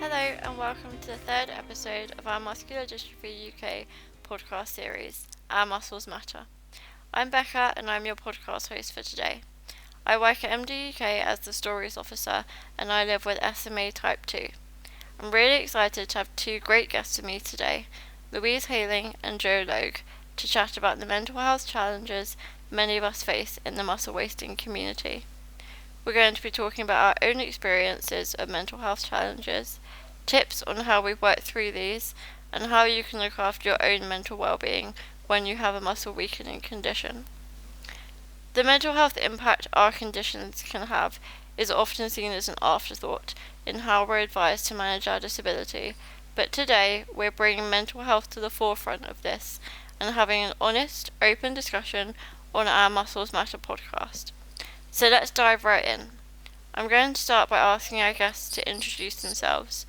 Hello and welcome to the third episode of our Muscular Dystrophy UK podcast series, Our Muscles Matter. I'm Becca and I'm your podcast host for today. I work at MD UK as the Stories Officer and I live with SMA Type 2. I'm really excited to have two great guests with me today, Louise Halling and Joe Logue, to chat about the mental health challenges many of us face in the muscle wasting community. We're going to be talking about our own experiences of mental health challenges, tips on how we work through these, and how you can look after your own mental well-being when you have a muscle weakening condition. The mental health impact our conditions can have is often seen as an afterthought in how we're advised to manage our disability, but today we're bringing mental health to the forefront of this and having an honest, open discussion on our Muscles Matter podcast. So let's dive right in. I'm going to start by asking our guests to introduce themselves.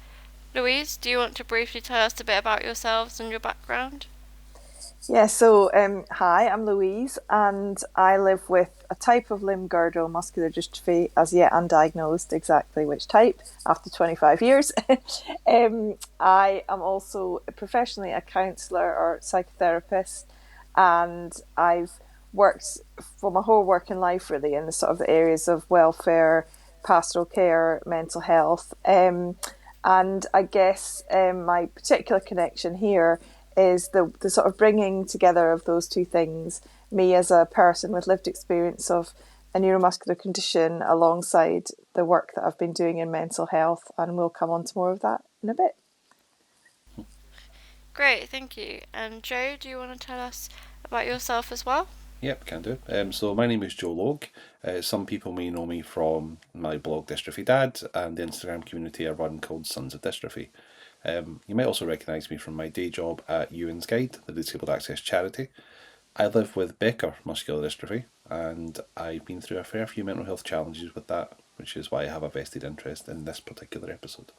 Louise, do you want to briefly tell us a bit about yourselves and your background? Hi, I'm Louise, and I live with a type of limb girdle muscular dystrophy, as yet undiagnosed exactly which type, after 25 years. I am also professionally a counsellor or psychotherapist, and I've worked for my whole working life really in the sort of the areas of welfare, pastoral care, mental health. And I guess my particular connection here is the sort of bringing together of those two things, me as a person with lived experience of a neuromuscular condition alongside the work that I've been doing in mental health, and we'll come on to more of that in a bit. Great, thank you. And Joe, do you want to tell us about yourself as well? Yep, can do. So my name is Joe Logue. Some people may know me from my blog Dystrophy Dad and the Instagram community I run called Sons of Dystrophy. You might also recognise me from my day job at Ewan's Guide, the disabled access charity. I live with Becca, muscular dystrophy, and I've been through a fair few mental health challenges with that, which is why I have a vested interest in this particular episode.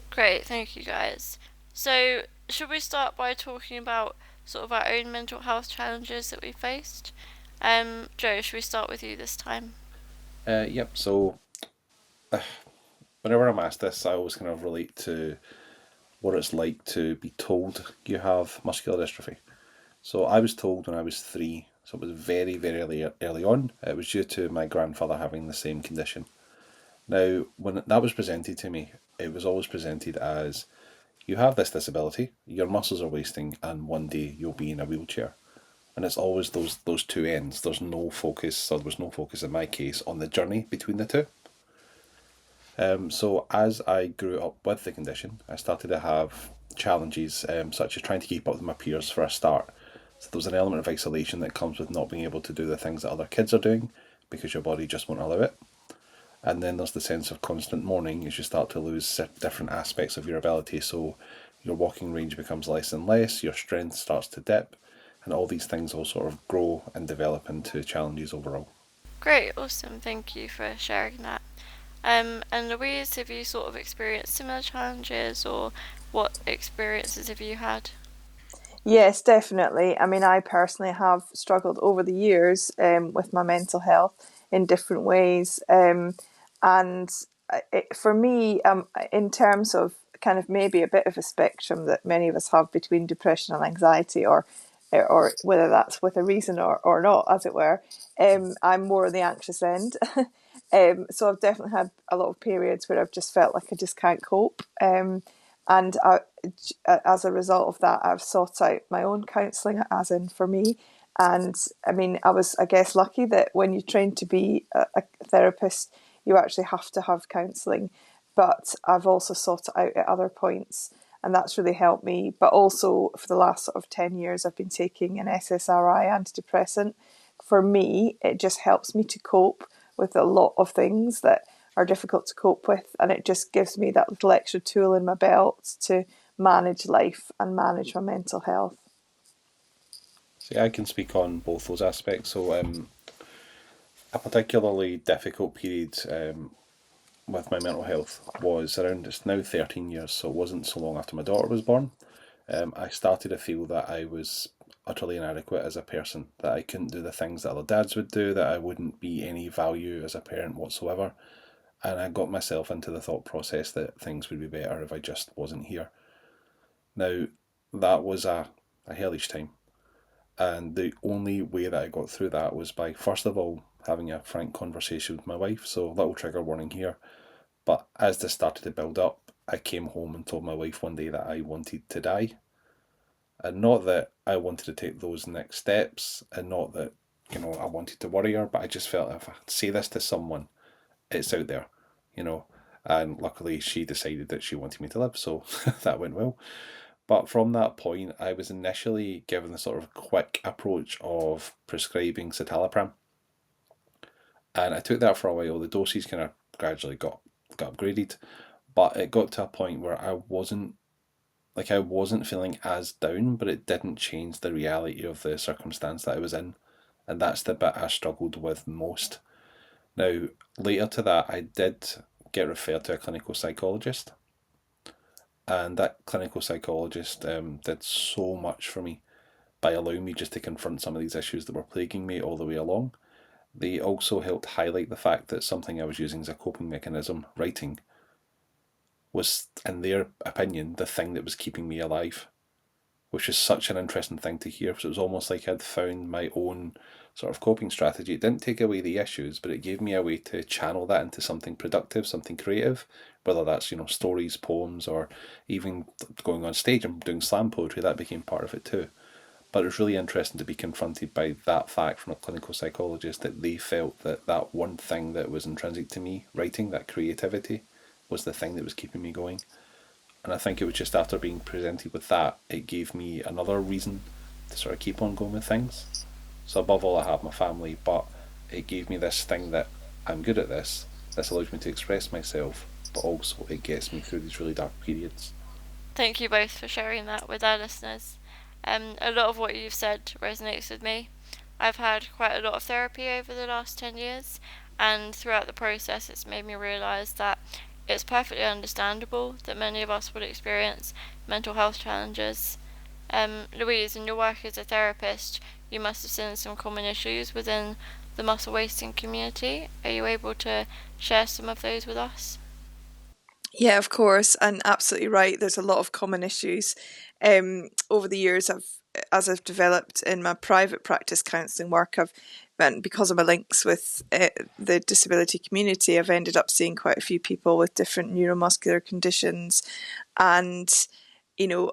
Great, thank you guys. So, should we start by talking about sort of our own mental health challenges that we faced? Joe, should we start with you this time? So whenever I'm asked this, I always kind of relate to what it's like to be told you have muscular dystrophy. So I was told when I was 3, so it was very, very early on. It was due to my grandfather having the same condition. Now, when that was presented to me, it was always presented as, you have this disability, your muscles are wasting, and one day you'll be in a wheelchair. And it's always those two ends. There was no focus in my case on the journey between the two. So as I grew up with the condition, I started to have challenges such as trying to keep up with my peers for a start. So there was an element of isolation that comes with not being able to do the things that other kids are doing because your body just won't allow it. And then there's the sense of constant mourning as you start to lose different aspects of your ability. So your walking range becomes less and less, your strength starts to dip, and all these things all sort of grow and develop into challenges overall. Great, awesome, thank you for sharing that. And Louise, have you sort of experienced similar challenges, or what experiences have you had? Yes, definitely. I mean, I personally have struggled over the years with my mental health in different ways. For me, in terms of kind of maybe a bit of a spectrum that many of us have between depression and anxiety, or whether that's with a reason or not, as it were, I'm more on the anxious end. So I've definitely had a lot of periods where I've just felt like I just can't cope. And as a result of that, I've sought out my own counselling, as in for me. And I mean, I was, I guess, lucky that when you train to be a therapist, you actually have to have counselling. But I've also sought it out at other points, and that's really helped me. But also for the last sort of 10 years, I've been taking an SSRI antidepressant. For me, it just helps me to cope with a lot of things that are difficult to cope with, and it just gives me that little extra tool in my belt to manage life and manage my mental health. See, I can speak on both those aspects. So a particularly difficult period with my mental health was around, it's now 13 years, so it wasn't so long after my daughter was born. I started to feel that I was utterly inadequate as a person, that I couldn't do the things that other dads would do, that I wouldn't be any value as a parent whatsoever. And I got myself into the thought process that things would be better if I just wasn't here. Now, that was a hellish time. And the only way that I got through that was by, first of all, having a frank conversation with my wife. So, little trigger warning here. But as this started to build up, I came home and told my wife one day that I wanted to die. And not that I wanted to take those next steps, and not that, I wanted to worry her, but I just felt if I say this to someone, it's out there, And luckily she decided that she wanted me to live, so that went well. But from that point, I was initially given the sort of quick approach of prescribing citalopram. And I took that for a while. The doses kind of gradually got upgraded. But it got to a point where I wasn't feeling as down, but it didn't change the reality of the circumstance that I was in. And that's the bit I struggled with most. Now, later to that, I did get referred to a clinical psychologist. And that clinical psychologist did so much for me by allowing me just to confront some of these issues that were plaguing me all the way along. They also helped highlight the fact that something I was using as a coping mechanism, writing, was, in their opinion, the thing that was keeping me alive, which is such an interesting thing to hear, because it was almost like I'd found my own sort of coping strategy. It didn't take away the issues, but it gave me a way to channel that into something productive, something creative, whether that's, stories, poems, or even going on stage and doing slam poetry. That became part of it too. But it was really interesting to be confronted by that fact from a clinical psychologist, that they felt that that one thing that was intrinsic to me, writing, that creativity, was the thing that was keeping me going. And I think it was just after being presented with that, it gave me another reason to sort of keep on going with things. So above all, I have my family, but it gave me this thing that I'm good at this. This allows me to express myself, but also it gets me through these really dark periods. Thank you both for sharing that with our listeners. A lot of what you've said resonates with me. I've had quite a lot of therapy over the last 10 years, and throughout the process, it's made me realise that it's perfectly understandable that many of us would experience mental health challenges. Louise, in your work as a therapist, you must have seen some common issues within the muscle wasting community. Are you able to share some of those with us? Yeah, of course, and absolutely right. There's a lot of common issues. Over the years, as I've developed in my private practice counselling work, because of my links with the disability community, I've ended up seeing quite a few people with different neuromuscular conditions, and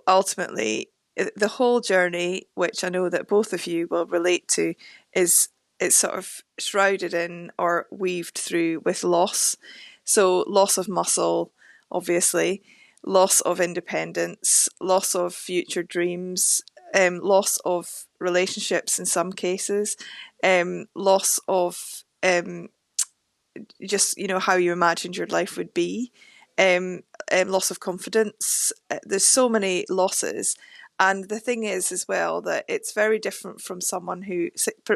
ultimately, the whole journey, which I know that both of you will relate to, is it's sort of shrouded in or weaved through with loss. So loss of muscle, obviously, loss of independence, loss of future dreams, loss of relationships in some cases, loss of just how you imagined your life would be, loss of confidence. There's so many losses. And the thing is as well that it's very different from someone who,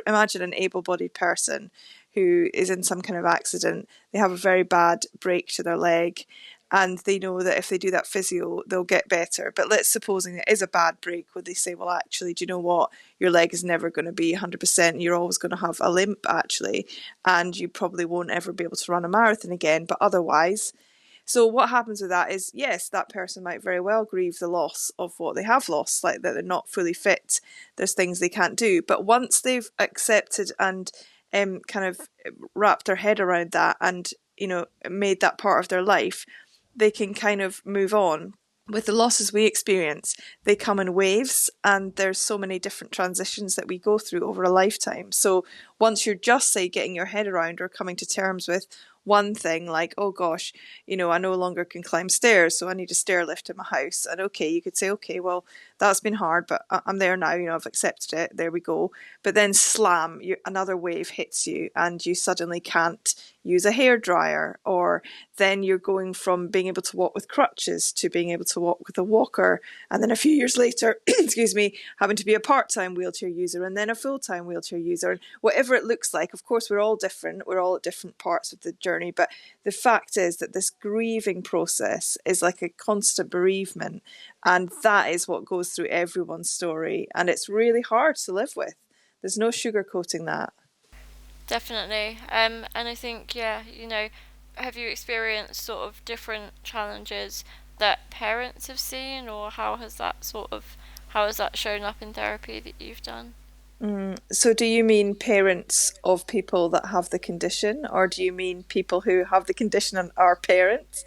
imagine an able-bodied person who is in some kind of accident. They have a very bad break to their leg, and they know that if they do that physio, they'll get better. But let's supposing it is a bad break where they say, well, actually, do you know what? Your leg is never going to be 100%. You're always going to have a limp, actually, and you probably won't ever be able to run a marathon again. But otherwise, so what happens with that is, yes, that person might very well grieve the loss of what they have lost, like that they're not fully fit. There's things they can't do. But once they've accepted and kind of wrapped their head around that and, made that part of their life, they can kind of move on. With the losses we experience, they come in waves, and there's so many different transitions that we go through over a lifetime. So once you're just, say, getting your head around or coming to terms with one thing, like, oh gosh, I no longer can climb stairs, so I need a stair lift in my house. And okay, you could say, okay, well, that's been hard, but I'm there now, I've accepted it, there we go. But then slam, another wave hits you, and you suddenly can't use a hairdryer, or then you're going from being able to walk with crutches to being able to walk with a walker, and then a few years later, excuse me, having to be a part-time wheelchair user and then a full-time wheelchair user, and whatever it looks like. Of course, we're all different, we're all at different parts of the journey, but the fact is that this grieving process is like a constant bereavement, and that is what goes through everyone's story, and it's really hard to live with. There's no sugarcoating that. Definitely. And I think, have you experienced sort of different challenges that parents have seen, or how has that shown up in therapy that you've done? So do you mean parents of people that have the condition, or do you mean people who have the condition and are parents?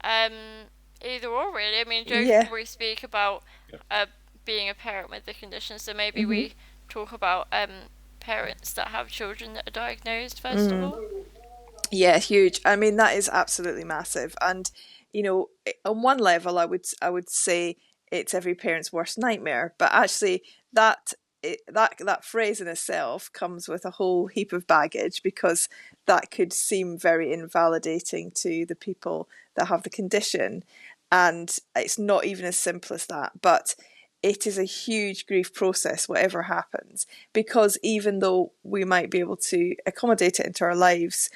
Um, Either or, really. I mean, Joe can Yeah. probably speak about Yeah. uh, being a parent with the condition, so maybe hmm we talk about parents that have children that are diagnosed first of Mm. all. Yeah, huge. I mean, that is absolutely massive. And on one level, I would say it's every parent's worst nightmare. But actually, that phrase in itself comes with a whole heap of baggage, because that could seem very invalidating to the people that have the condition, and it's not even as simple as that. But it is a huge grief process, whatever happens, because even though we might be able to accommodate it into our lives,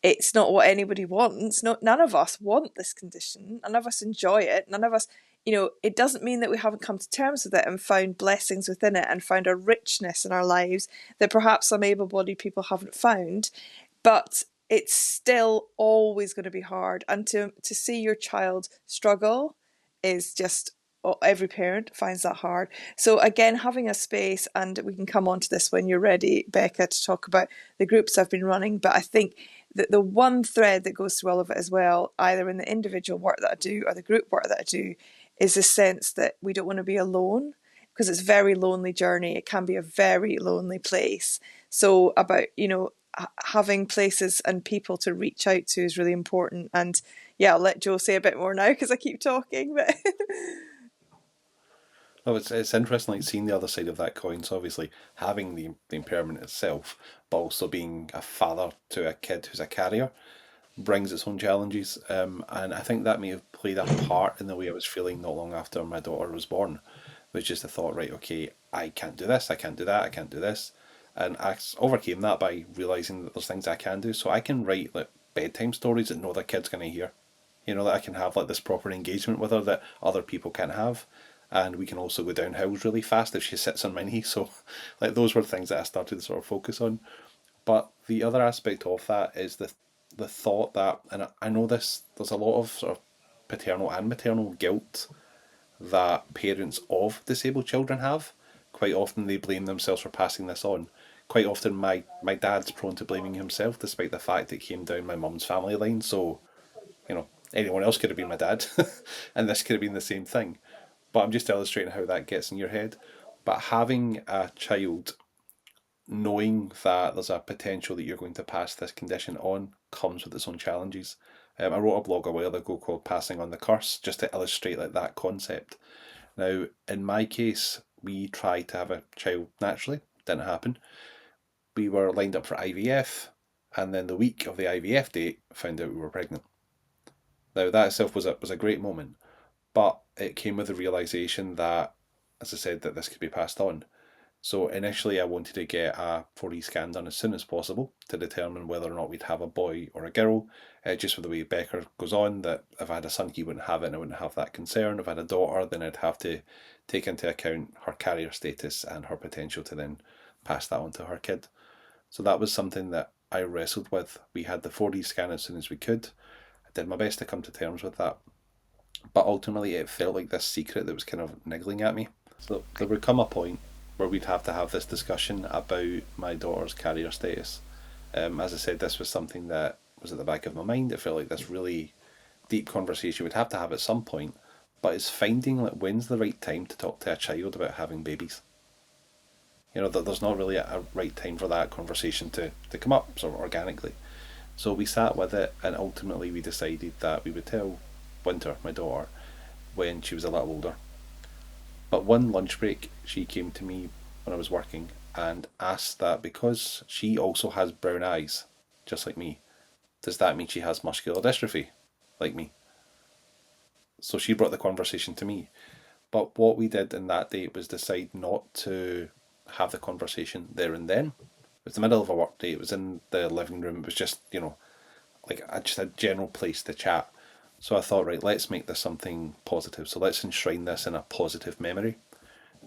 it's not what anybody wants. None of us want this condition. None of us enjoy it. None of us, it doesn't mean that we haven't come to terms with it and found blessings within it and found a richness in our lives that perhaps some able-bodied people haven't found. But it's still always going to be hard. And to see your child struggle is just, every parent finds that hard. So again, having a space, and we can come on to this when you're ready, Becca, to talk about the groups I've been running. But I think the one thread that goes through all of it as well, either in the individual work that I do or the group work that I do, is the sense that we don't want to be alone, because it's a very lonely journey. It can be a very lonely place. So about, having places and people to reach out to is really important. And yeah, I'll let Joe say a bit more now because I keep talking. But No, it's interesting, like seeing the other side of that coin. So obviously having the impairment itself, but also being a father to a kid who's a carrier brings its own challenges. And I think that may have played a part in the way I was feeling not long after my daughter was born, was just the thought, right, okay, I can't do this, I can't do that, I can't do this. And I overcame that by realizing that there's things I can do. So I can write like bedtime stories that no other kid's going to hear. That I can have like this proper engagement with her that other people can't have. And we can also go down hills really fast if she sits on my knee. So, like, those were things that I started to sort of focus on. But the other aspect of that is the thought that, and I know this, there's a lot of sort of paternal and maternal guilt that parents of disabled children have. Quite often they blame themselves for passing this on. Quite often my dad's prone to blaming himself, despite the fact it came down my mum's family line. So, anyone else could have been my dad, and this could have been the same thing. But I'm just illustrating how that gets in your head. But having a child, knowing that there's a potential that you're going to pass this condition on, comes with its own challenges. I wrote a blog a while ago called Passing on the Curse, just to illustrate like that concept. Now, in my case, we tried to have a child naturally, didn't happen. We were lined up for IVF, and then the week of the IVF date, found out we were pregnant. Now, that itself was a great moment, but it came with the realization that, as I said, that this could be passed on. So initially, I wanted to get a 4D scan done as soon as possible to determine whether or not we'd have a boy or a girl. Just with the way Becca goes on, that if I had a son, he wouldn't have it, and I wouldn't have that concern. If I had a daughter, then I'd have to take into account her carrier status and her potential to then pass that on to her kid. So that was something that I wrestled with. We had the 4D scan as soon as we could. I did my best to come to terms with that. But ultimately, it felt like this secret that was kind of niggling at me. So there would come a point where we'd have to have this discussion about my daughter's carrier status. As I said, this was something that was at the back of my mind. It felt like this really deep conversation we'd have to have at some point. But it's finding like when's the right time to talk to a child about having babies. There's not really a right time for that conversation to come up sort of organically. So we sat with it, and ultimately we decided that we would tell Winter, my daughter, when she was a little older. But one lunch break, she came to me when I was working and asked that because she also has brown eyes, just like me, does that mean she has muscular dystrophy, like me? So she brought the conversation to me. But what we did in that day was decide not to have the conversation there and then. It was the middle of a work day. It was in the living room. It was just, like just a general place to chat. So I thought, right, let's make this something positive. So let's enshrine this in a positive memory.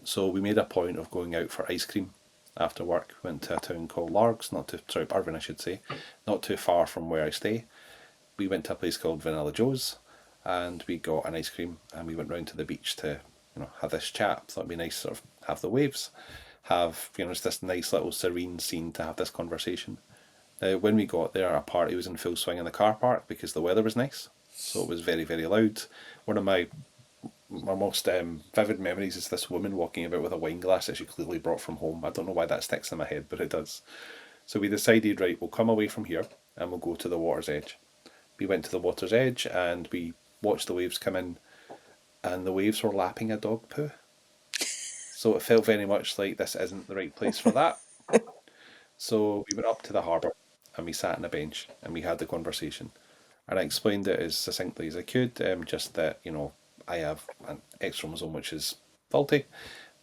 So we made a point of going out for ice cream after work. Went to a town called Largs, Irvine I should say, not too far from where I stay. we went to a place called Vanilla Joe's, and we got an ice cream, and we went round to the beach to, have this chat. So it'd be nice, sort of have the waves, have just this nice little serene scene to have this conversation. Now, when we got there, our party was in full swing in the car park because the weather was nice, so it was very, very loud. One of my most vivid memories is this woman walking about with a wine glass that she clearly brought from home. I don't know why that sticks in my head, but it does. So we decided, right, we'll come away from here and we'll go to the water's edge. We went to the water's edge and we watched the waves come in, and the waves were lapping a dog poo. So it felt very much like this isn't the right place for that. So we went up to the harbour and we sat on a bench and we had the conversation. And I explained it as succinctly as I could, just that, I have an X chromosome which is faulty.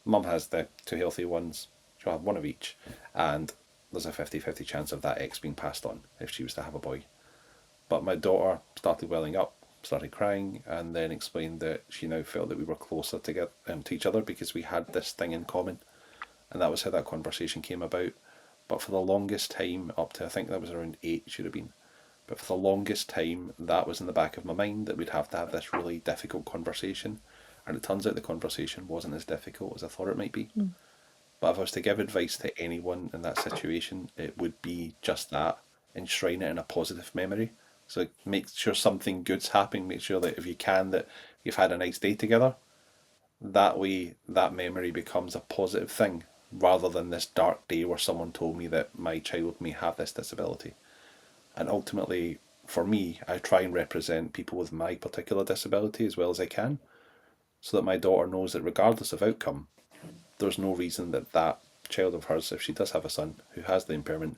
Mum has the two healthy ones. She'll have one of each. And there's a 50-50 chance of that X being passed on if she was to have a boy. But my daughter started welling up, started crying, and then explained that she now felt that we were closer to each other because we had this thing in common. And that was how that conversation came about. But for the longest time, up to I think that was around 8, should have been. But for the longest time, that was in the back of my mind, that we'd have to have this really difficult conversation. And it turns out the conversation wasn't as difficult as I thought it might be. Mm. But if I was to give advice to anyone in that situation, it would be just that. Enshrine it in a positive memory. So make sure something good's happening. Make sure that if you can, that you've had a nice day together. That way, that memory becomes a positive thing, rather than this dark day where someone told me that my child may have this disability. And ultimately, for me, I try and represent people with my particular disability as well as I can, so that my daughter knows that regardless of outcome, there's no reason that that child of hers, if she does have a son who has the impairment,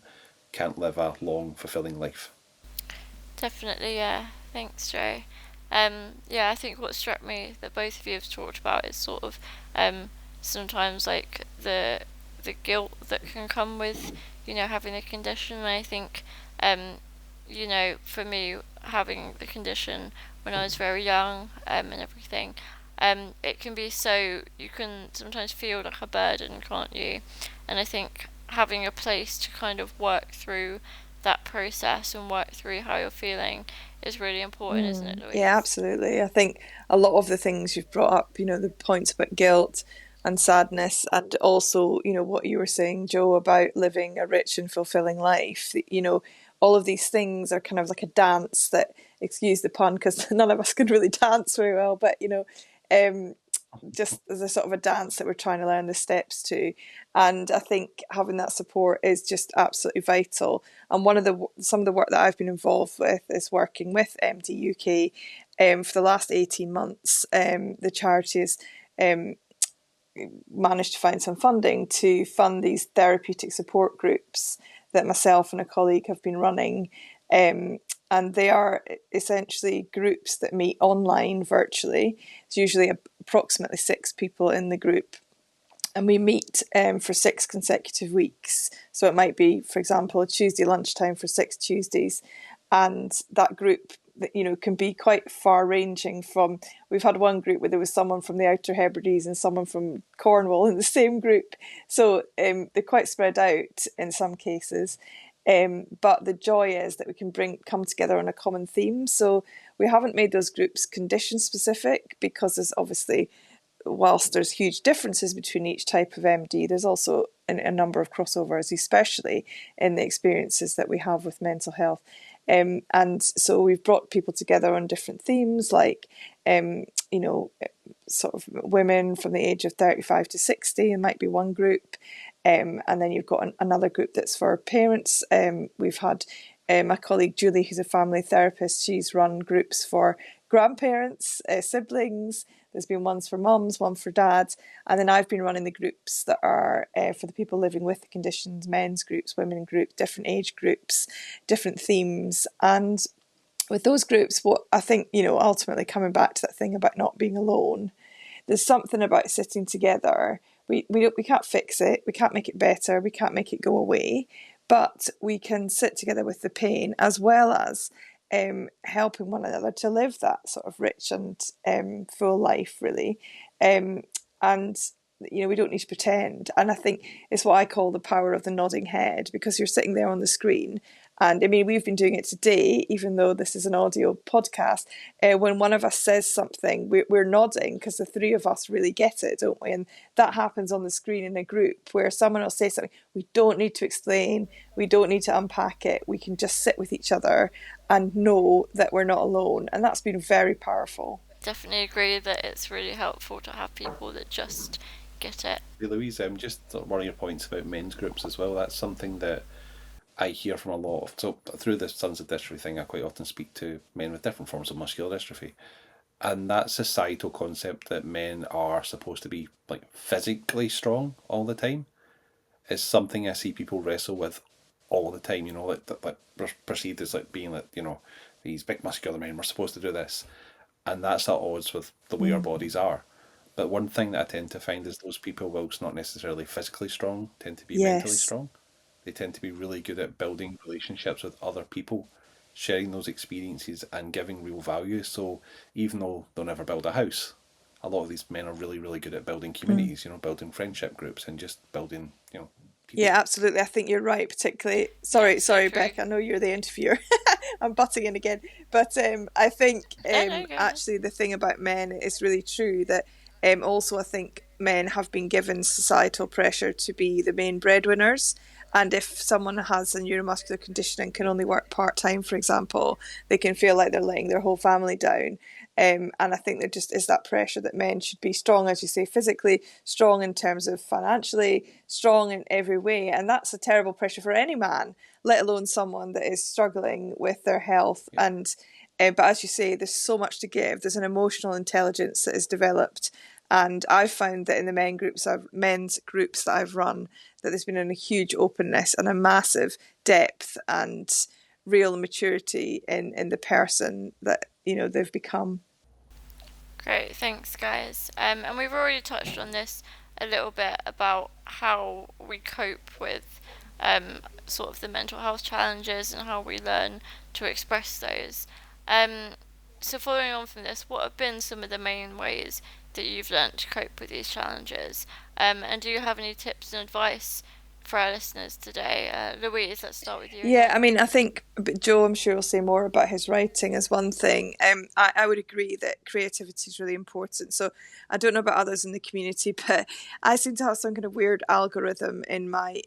can't live a long, fulfilling life. Definitely, yeah. Thanks, Joe. Yeah, I think what struck me that both of you have talked about is sort of sometimes like the guilt that can come with having the condition. And I think for me, having the condition when I was very young and everything, it can be you can sometimes feel like a burden, can't you? And I think having a place to kind of work through that process and work through how you're feeling is really important, isn't it, Louise? Yeah, absolutely. I think a lot of the things you've brought up, the points about guilt and sadness, and also, what you were saying, Joe, about living a rich and fulfilling life, all of these things are kind of like a dance that, excuse the pun, because none of us could really dance very well, but, just as a sort of a dance that we're trying to learn the steps to. And I think having that support is just absolutely vital. And some of the work that I've been involved with is working with MD UK. For the last 18 months, the charity has managed to find some funding to fund these therapeutic support groups that myself and a colleague have been running. And they are essentially groups that meet online virtually. It's usually approximately 6 people in the group. And we meet for 6 consecutive weeks. So it might be, for example, a Tuesday lunchtime for 6 Tuesdays. And that group, can be quite far-ranging from... We've had one group where there was someone from the Outer Hebrides and someone from Cornwall in the same group. So they're quite spread out in some cases. But the joy is that we can come together on a common theme. So we haven't made those groups condition specific, because there's obviously, whilst there's huge differences between each type of MD, there's also a number of crossovers, especially in the experiences that we have with mental health. And so we've brought people together on different themes, like, sort of women from the age of 35 to 60, and might be one group. And then you've got another group that's for parents. We've had my colleague Julie, who's a family therapist. She's run groups for grandparents, siblings. There's been ones for mums, one for dads. And then I've been running the groups that are for the people living with the conditions, men's groups, women groups, different age groups, different themes. And with those groups, what I think, ultimately coming back to that thing about not being alone, there's something about sitting together. We can't fix it. We can't make it better. We can't make it go away. But we can sit together with the pain, as well as helping one another to live that sort of rich and full life, really. And we don't need to pretend. And I think it's what I call the power of the nodding head, because you're sitting there on the screen. And I mean, we've been doing it today, even though this is an audio podcast. When one of us says something, we're nodding because the three of us really get it, don't we? And that happens on the screen in a group where someone will say something. We don't need to explain. We don't need to unpack it. We can just sit with each other and know that we're not alone. And that's been very powerful. Definitely agree that it's really helpful to have people that just get it. Louise, just one of your points about men's groups as well. That's something that I hear from a lot of. So through this Sons of Dystrophy thing, I quite often speak to men with different forms of muscular dystrophy, and that societal concept that men are supposed to be like physically strong all the time is something I see people wrestle with all the time. Like perceived as like being like these big muscular men. We're supposed to do this, and that's at odds with the way our bodies are. But one thing that I tend to find is those people, whilst not necessarily physically strong, tend to be mentally Yes. strong. They tend to be really good at building relationships with other people, sharing those experiences and giving real value. So even though they'll never build a house, a lot of these men are really, really good at building communities, building friendship groups and just building, people. Yeah, absolutely. I think you're right, particularly. Yeah, so Sorry, true. Becca. I know you're the interviewer. I'm butting in again. But I think No, go ahead. actually the thing about men is really true that also I think men have been given societal pressure to be the main breadwinners. And if someone has a neuromuscular condition and can only work part time, for example, they can feel like they're letting their whole family down. And I think there just is that pressure that men should be strong, as you say, physically, strong in terms of financially, strong in every way. And that's a terrible pressure for any man, let alone someone that is struggling with their health. Yeah. And but as you say, there's so much to give. There's an emotional intelligence that is developed. And I've found that in the men's groups that I've run, that there's been a huge openness and a massive depth and real maturity in the person that they've become. Great, thanks, guys. And we've already touched on this a little bit about how we cope with sort of the mental health challenges and how we learn to express those. So, following on from this, what have been some of the main ways that you've learned to cope with these challenges? And do you have any tips and advice for our listeners today? Louise, let's start with you. Yeah, again. I mean, I think Joe, I'm sure, will say more about his writing as one thing. I would agree that creativity is really important. So I don't know about others in the community, but I seem to have some kind of weird algorithm in my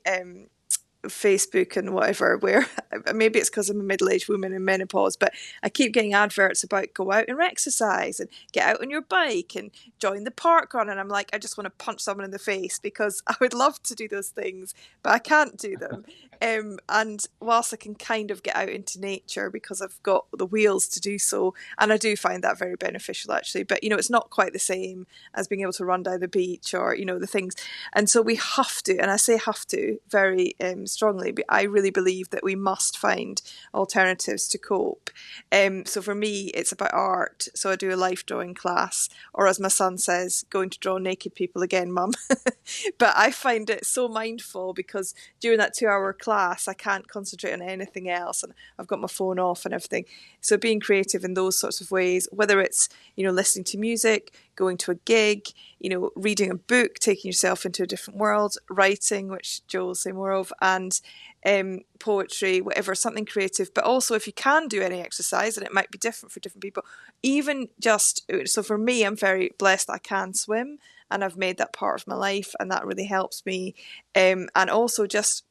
Facebook and whatever, where maybe it's because I'm a middle-aged woman in menopause, but I keep getting adverts about go out and exercise and get out on your bike and join the park run, and I'm like, I just want to punch someone in the face because I would love to do those things, but I can't do them. And whilst I can kind of get out into nature because I've got the wheels to do so, and I do find that very beneficial actually, but it's not quite the same as being able to run down the beach or the things. And so we have to, and I say have to very strongly, but I really believe that we must find alternatives to cope. So for me, it's about art. So I do a life drawing class, or as my son says, going to draw naked people again, mum. But I find it so mindful because during that 2 hour class, I can't concentrate on anything else, and I've got my phone off and everything. So being creative in those sorts of ways, whether it's listening to music, going to a gig, reading a book, taking yourself into a different world, writing, which Joe will say more of, and poetry, whatever, something creative. But also if you can do any exercise, and it might be different for different people, even just, so for me, I'm very blessed that I can swim, and I've made that part of my life, and that really helps me. And also just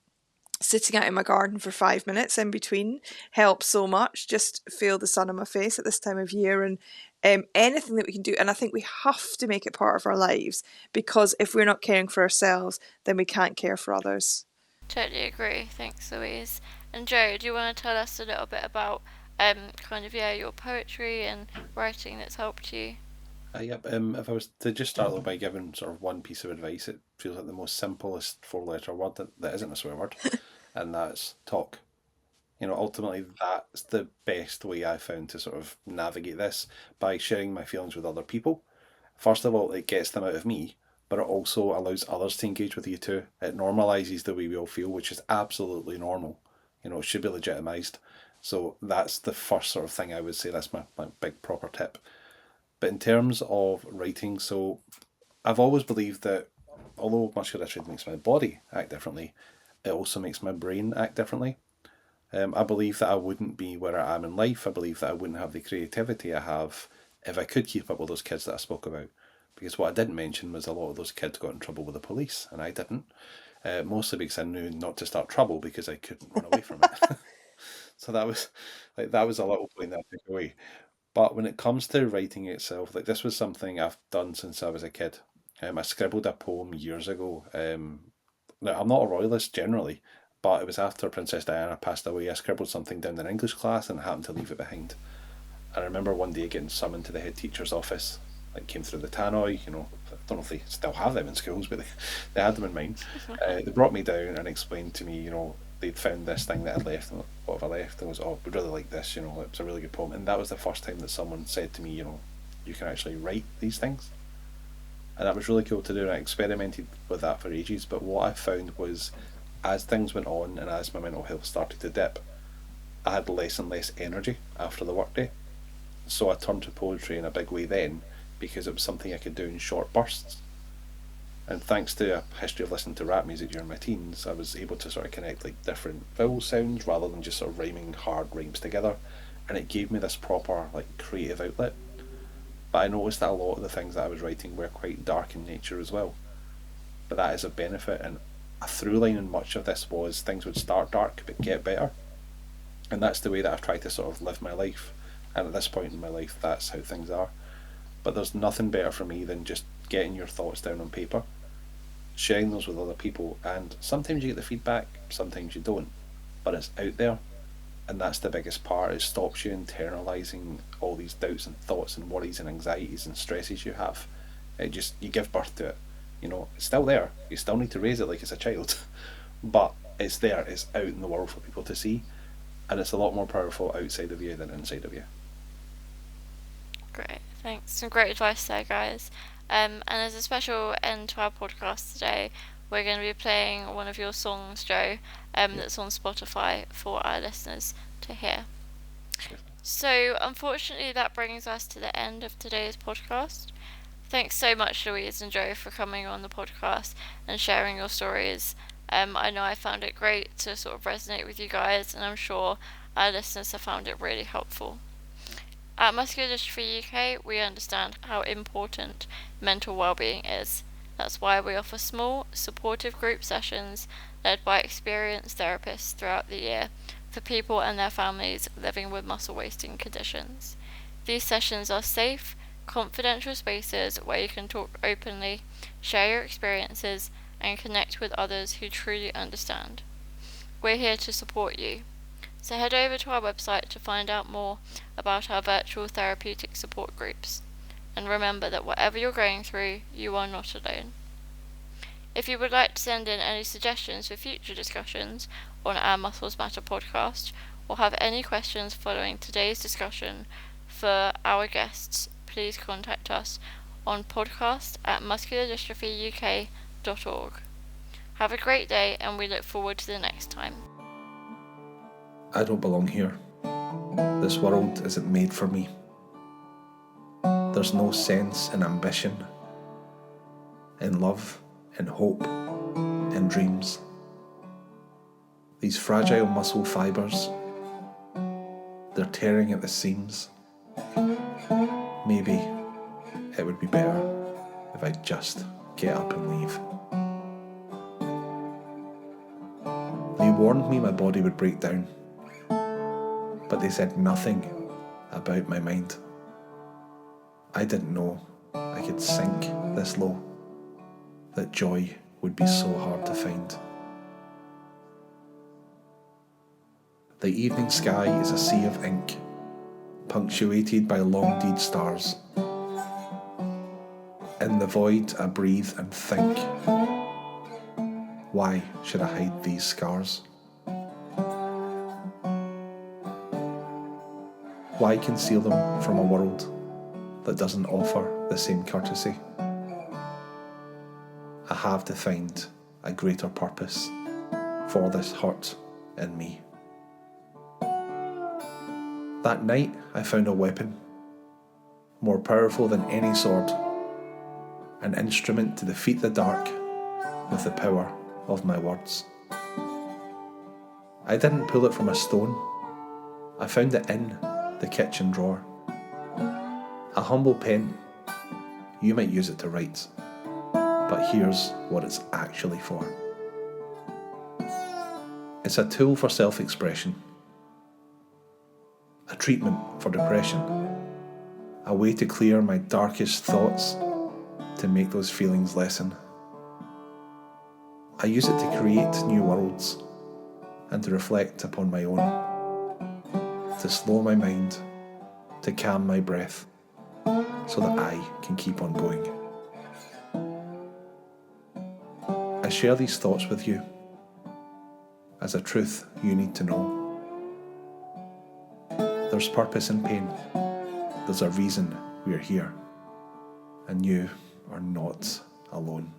sitting out in my garden for 5 minutes in between helps so much. Just feel the sun on my face at this time of year, and anything that we can do. And I think we have to make it part of our lives, because if we're not caring for ourselves, then we can't care for others. Totally agree. Thanks, Louise. And Joe, do you want to tell us a little bit about your poetry and writing that's helped you? Yep. If I was to just start though by giving sort of one piece of advice, it feels like the most simplest four-letter word that isn't a swear word, and that's talk. Ultimately, that's the best way I found to sort of navigate this, by sharing my feelings with other people. First of all, it gets them out of me, but it also allows others to engage with you too. It normalizes the way we all feel, which is absolutely normal. It should be legitimized. So that's the first sort of thing I would say. That's my big proper tip. But in terms of writing, so I've always believed that although muscular dystrophy makes my body act differently, it also makes my brain act differently. I believe that I wouldn't be where I am in life. I believe that I wouldn't have the creativity I have if I could keep up with those kids that I spoke about. Because what I didn't mention was a lot of those kids got in trouble with the police, and I didn't. Mostly because I knew not to start trouble because I couldn't run away from it. So that was a little point that I took away. But when it comes to writing itself, like this was something I've done since I was a kid. I scribbled a poem years ago. Now, I'm not a royalist generally, but it was after Princess Diana passed away. I scribbled something down in English class and happened to leave it behind. I remember one day getting summoned to the head teacher's office. Like came through the tannoy, I don't know if they still have them in schools, but they had them in mine. They brought me down and explained to me, they'd found this thing that I'd left, and what have I left? And was, we'd really like this, it was a really good poem. And that was the first time that someone said to me, you can actually write these things. And that was really cool to do, and I experimented with that for ages. But what I found was, as things went on and as my mental health started to dip, I had less and less energy after the workday. So I turned to poetry in a big way then, because it was something I could do in short bursts. And thanks to a history of listening to rap music during my teens, I was able to sort of connect like different vowel sounds rather than just sort of rhyming hard rhymes together. And it gave me this proper like creative outlet. But I noticed that a lot of the things that I was writing were quite dark in nature as well. But that is a benefit, and a through line in much of this was things would start dark but get better. And that's the way that I've tried to sort of live my life. And at this point in my life, that's how things are. But there's nothing better for me than just getting your thoughts down on paper, sharing those with other people, and sometimes you get the feedback, sometimes you don't, but it's out there, and that's the biggest part. It stops you internalising all these doubts and thoughts and worries and anxieties and stresses you have. You give birth to it. It's still there. You still need to raise it like it's a child, but it's there, it's out in the world for people to see, and it's a lot more powerful outside of you than inside of you. Great, thanks. Some great advice there, guys. And as a special end to our podcast today, we're going to be playing one of your songs, Joe, that's on Spotify for our listeners to hear. So, unfortunately, that brings us to the end of today's podcast. Thanks so much, Louise and Joe, for coming on the podcast and sharing your stories. I know I found it great to sort of resonate with you guys, and I'm sure our listeners have found it really helpful. At Muscular Dystrophy UK, we understand how important mental well-being is. That's why we offer small, supportive group sessions led by experienced therapists throughout the year for people and their families living with muscle wasting conditions. These sessions are safe, confidential spaces where you can talk openly, share your experiences, and connect with others who truly understand. We're here to support you. So head over to our website to find out more about our virtual therapeutic support groups. And remember that whatever you're going through, you are not alone. If you would like to send in any suggestions for future discussions on our Muscles Matter podcast, or have any questions following today's discussion for our guests, please contact us on podcast@musculardystrophyuk.org. Have a great day, and we look forward to the next time. I don't belong here. This world isn't made for me. There's no sense in ambition, in love, in hope, in dreams. These fragile muscle fibres, they're tearing at the seams. Maybe it would be better if I'd just get up and leave. They warned me my body would break down, but they said nothing about my mind. I didn't know I could sink this low, that joy would be so hard to find. The evening sky is a sea of ink, punctuated by long-deed stars. In the void I breathe and think, why should I hide these scars? Why conceal them from a world that doesn't offer the same courtesy? I have to find a greater purpose for this hurt in me. That night I found a weapon, more powerful than any sword, an instrument to defeat the dark with the power of my words. I didn't pull it from a stone. I found it in the kitchen drawer. A humble pen. You might use it to write, but here's what it's actually for. It's a tool for self-expression, a treatment for depression, a way to clear my darkest thoughts, to make those feelings lessen. I use it to create new worlds and to reflect upon my own, to slow my mind, to calm my breath, so that I can keep on going. I share these thoughts with you as a truth you need to know. There's purpose in pain. There's a reason we're here, and you are not alone.